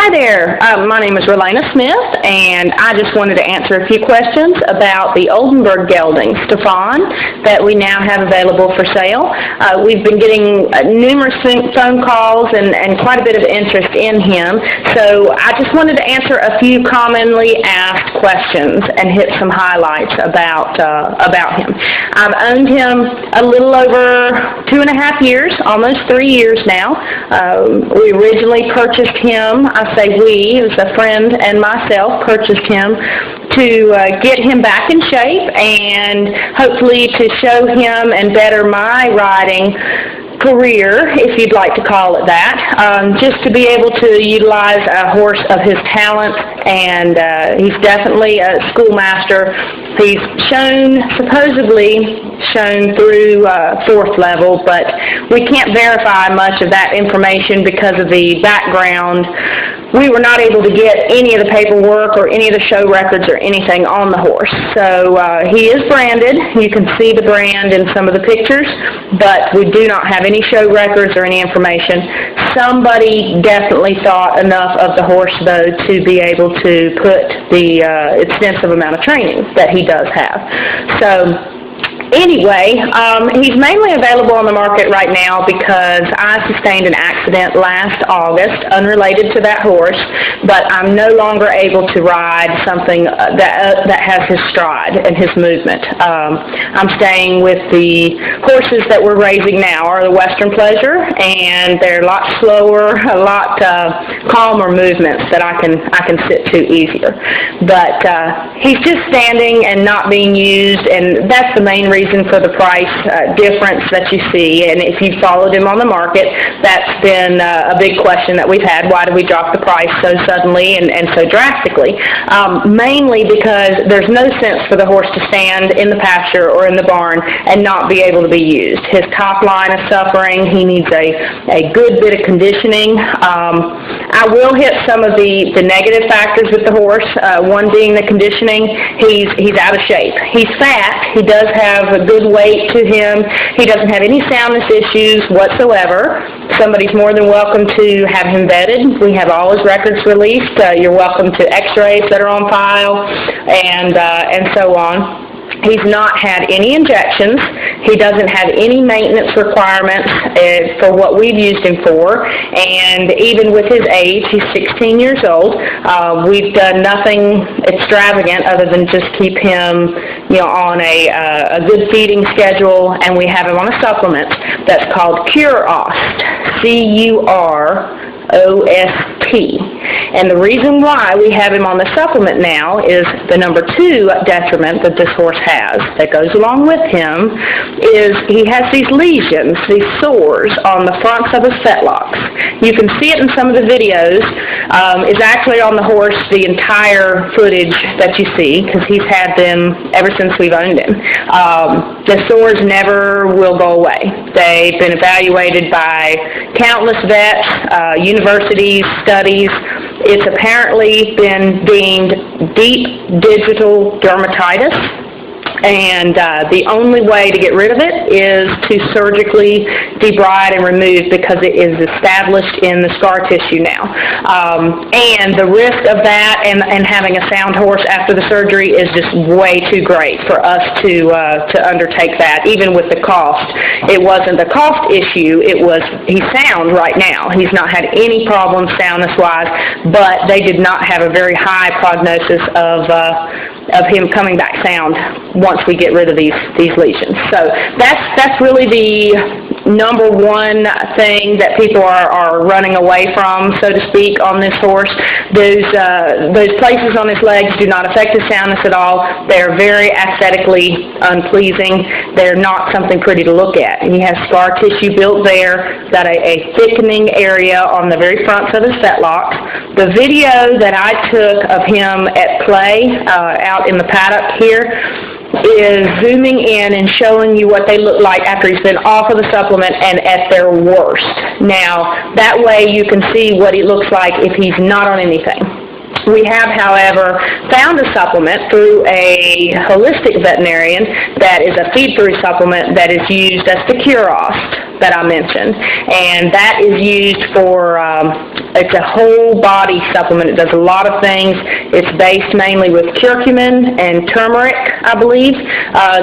Hi there, my name is Relena Smith, and I just wanted to answer a few questions about the Oldenburg gelding, Stefan, that we now have available for sale. We've been getting numerous phone calls and quite a bit of interest in him, so I just wanted to answer a few commonly asked questions and hit some highlights about him. I've owned him a little over 2.5 years, almost 3 years now. We originally purchased him, I say we, it was a friend and myself, purchased him to get him back in shape and hopefully to show him and better my riding career, if you'd like to call it that, just to be able to utilize a horse of his talent, and he's definitely a schoolmaster. He's supposedly shown through 4th level, but we can't verify much of that information because of the background. We were not able to get any of the paperwork or any of the show records or anything on the horse. So he is branded. You can see the brand in some of the pictures, but we do not have any show records or any information. Somebody definitely thought enough of the horse, though, to be able to put the extensive amount of training that he does have. So anyway, he's mainly available on the market right now because I sustained an accident last August unrelated to that horse, but I'm no longer able to ride something that has his stride and his movement. I'm staying with the horses that we're raising now are the Western Pleasure, and they're a lot slower, a lot calmer movements that I can sit to easier. But he's just standing and not being used, and that's the main reason for the price difference that you see. And if you followed him on the market, that's been a big question that we've had. Why do we drop the price so suddenly and so drastically? Mainly because there's no sense for the horse to stand in the pasture or in the barn and not be able to be used. His top line is suffering. He needs a good bit of conditioning. I will hit some of the negative factors with the horse, one being the conditioning. He's out of shape. He's fat. He does have a good weight to him. He doesn't have any soundness issues whatsoever. Somebody's more than welcome to have him vetted. We have all his records released. You're welcome to x-rays that are on file and so on. He's not had any injections. He doesn't have any maintenance requirements for what we've used him for. And even with his age, he's 16 years old, we've done nothing extravagant other than just keep him, on a good feeding schedule, and we have him on a supplement that's called Curost, C-U-R-O-S-T. And the reason why we have him on the supplement now is the number 2 detriment that this horse has that goes along with him is he has these lesions, these sores on the fronts of his fetlocks. You can see it in some of the videos. It's actually on the horse, the entire footage that you see, because he's had them ever since we've owned him. The sores never will go away. They've been evaluated by countless vets, universities, studies. It's apparently been deemed deep digital dermatitis, and the only way to get rid of it is to surgically debride and remove because it is established in the scar tissue now. And the risk of that and having a sound horse after the surgery is just way too great for us to undertake that, even with the cost. It wasn't the cost issue, it was he's sound right now. He's not had any problems soundness-wise, but they did not have a very high prognosis of him coming back sound once we get rid of these lesions. So that's really the number one thing that people are running away from, so to speak, on this horse. Those places on his legs do not affect his soundness at all. They're very aesthetically unpleasing. They're not something pretty to look at. He has scar tissue built there, got a thickening area on the very fronts of his fetlocks. The video that I took of him at play out in the paddock here is zooming in and showing you what they look like after he's been off of the supplement and at their worst. Now, that way you can see what he looks like if he's not on anything. We have, however, found a supplement through a holistic veterinarian that is a feed-through supplement that is used as the Curost. that I mentioned, and that is used for, it's a whole body supplement. It does a lot of things. It's based mainly with curcumin and turmeric, I believe,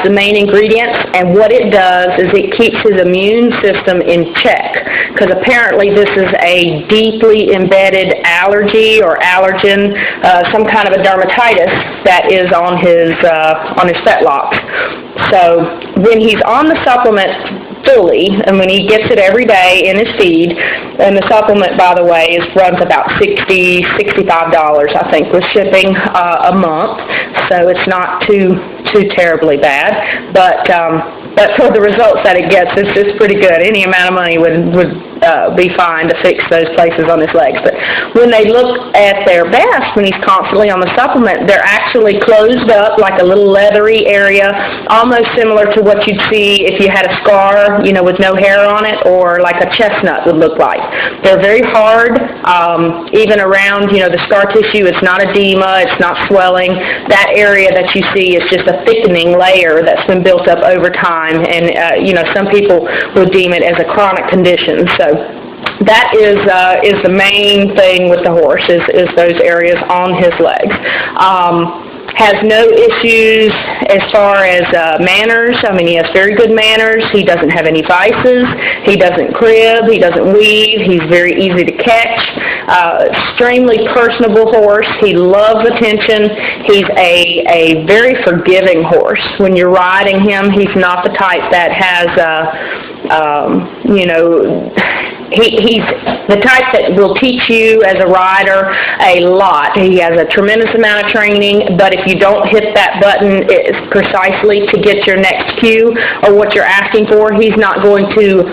the main ingredients, and what it does is it keeps his immune system in check, because apparently this is a deeply embedded allergy or allergen, some kind of a dermatitis that is on his fetlocks. So when he's on the supplement fully, and when he gets it every day in his feed, and the supplement, by the way, runs about $65, I think, with shipping a month, so it's not too terribly bad, but for the results that it gets, it's pretty good. Any amount of money would be fine to fix those places on his legs. But when they look at their best, when he's constantly on the supplement, they're actually closed up like a little leathery area, almost similar to what you'd see if you had a scar, with no hair on it, or like a chestnut would look like. They're very hard, even around, the scar tissue. It's not edema, it's not swelling. That area that you see is just a thickening layer that's been built up over time, and some people would deem it as a chronic condition. So that is the main thing with the horse, is those areas on his legs. Has no issues as far as manners. I mean, he has very good manners. He doesn't have any vices. He doesn't crib. He doesn't weave. He's very easy to catch. Extremely personable horse. He loves attention. He's a very forgiving horse. When you're riding him, he's not the type that has he's the type that will teach you as a rider a lot. He has a tremendous amount of training, but if you don't hit that button precisely to get your next cue or what you're asking for, he's not going to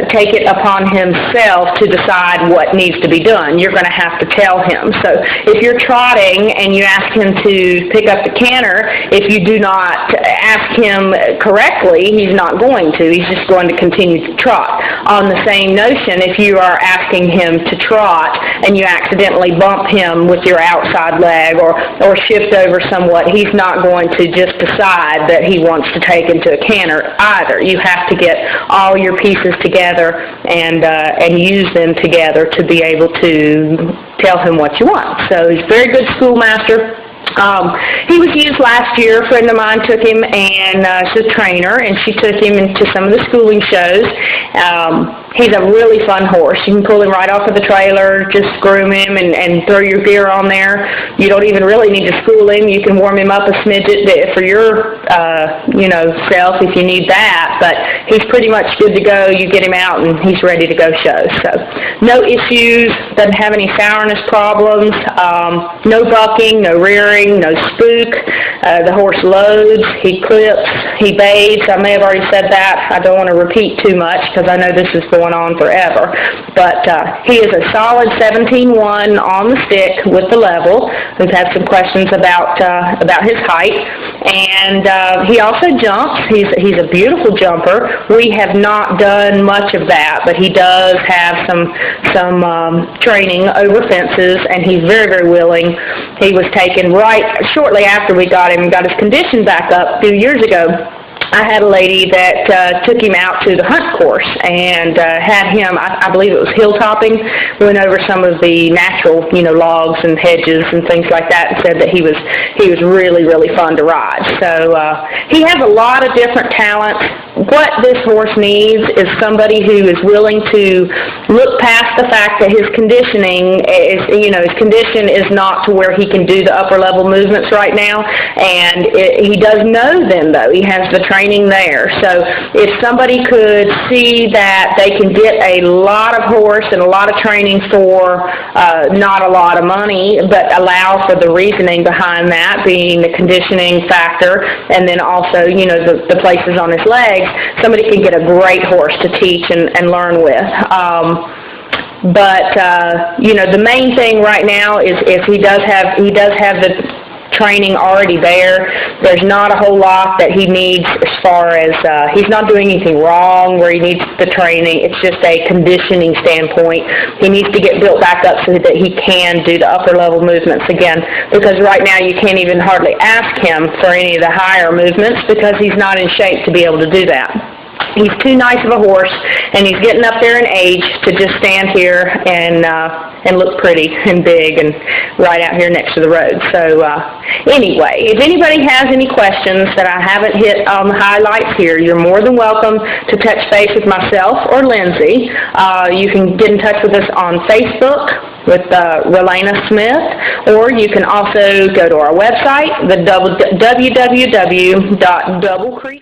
take it upon himself to decide what needs to be done. You're going to have to tell him. So if you're trotting and you ask him to pick up the canter, if you do not ask him correctly, he's not going to. He's just going to continue to trot. On the same notion, if you are asking him to trot and you accidentally bump him with your outside leg or shift over somewhat, he's not going to just decide that he wants to take into a canter either. You have to get all your pieces together and use them together to be able to tell him what you want. So he's a very good schoolmaster. He was used last year. A friend of mine took him, and she's a trainer, and she took him into some of the schooling shows. He's a really fun horse. You can pull him right off of the trailer, just groom him and throw your gear on there. You don't even really need to school him. You can warm him up a smidget for your, self if you need that, but he's pretty much good to go. You get him out, and he's ready to go show. So no issues, doesn't have any sourness problems, no bucking, no rearing, no spook. The horse loads, he clips, he bathes. I may have already said that. I don't want to repeat too much because I know this is going on forever. But he is a solid 17-1 on the stick with the level. We've had some questions about his height. And he also jumps. He's a beautiful jumper. We have not done much of that, but he does have some training over fences, and he's very, very willing. He was taken right shortly after we got him and got his condition back up a few years ago. I had a lady that took him out to the hunt course and had him, I believe it was hilltopping, went over some of the natural, logs and hedges and things like that, and said that he was really, really fun to ride. So he has a lot of different talents. What this horse needs is somebody who is willing to look past the fact that his conditioning is, his condition is not to where he can do the upper level movements right now, and he does know them though. He has the training there. So if somebody could see that they can get a lot of horse and a lot of training for not a lot of money, but allow for the reasoning behind that, being the conditioning factor, and then also, the places on his legs, somebody can get a great horse to teach and learn with. But the main thing right now is he does have the training already there. There's not a whole lot that he needs as far as he's not doing anything wrong where he needs the training. It's just a conditioning standpoint. He needs to get built back up so that he can do the upper level movements again, because right now you can't even hardly ask him for any of the higher movements because he's not in shape to be able to do that. He's too nice of a horse, and he's getting up there in age to just stand here and look pretty and big and right out here next to the road. So anyway, if anybody has any questions that I haven't hit on the highlights here, you're more than welcome to touch base with myself or Lindsay. You can get in touch with us on Facebook with Relana Smith, or you can also go to our website, the www.doublecreek.